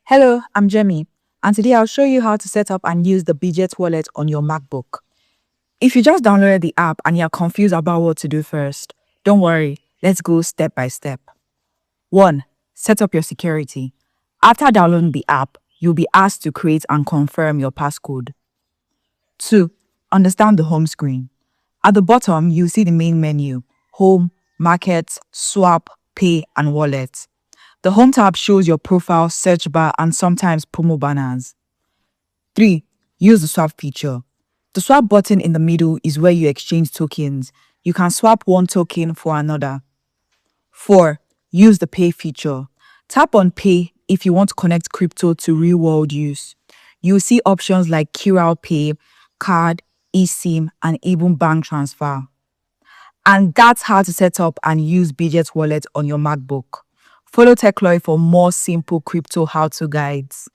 Hello, I'm Jemmy, and today I'll show you how to set up and use the Bitget Wallet on your MacBook. If you just downloaded the app and you're confused about what to do first, don't worry, let's go step by step. 1. Set up your security. After downloading the app, you'll be asked to create and confirm your passcode. 2. Understand the home screen. At the bottom, you'll see the main menu: Home, Market, Swap, Pay, and Wallet. The Home tab shows your profile, search bar, and sometimes promo banners. 3. Use the swap feature. The swap button in the middle is where you exchange tokens. You can swap one token for another. 4. Use the pay feature. Tap on pay if you want to connect crypto to real world use. You'll see options like QR Pay, card, eSIM, and even bank transfer. And that's how to set up and use Bitget Wallet on your MacBook. Follow TechLoy for more simple crypto how-to guides.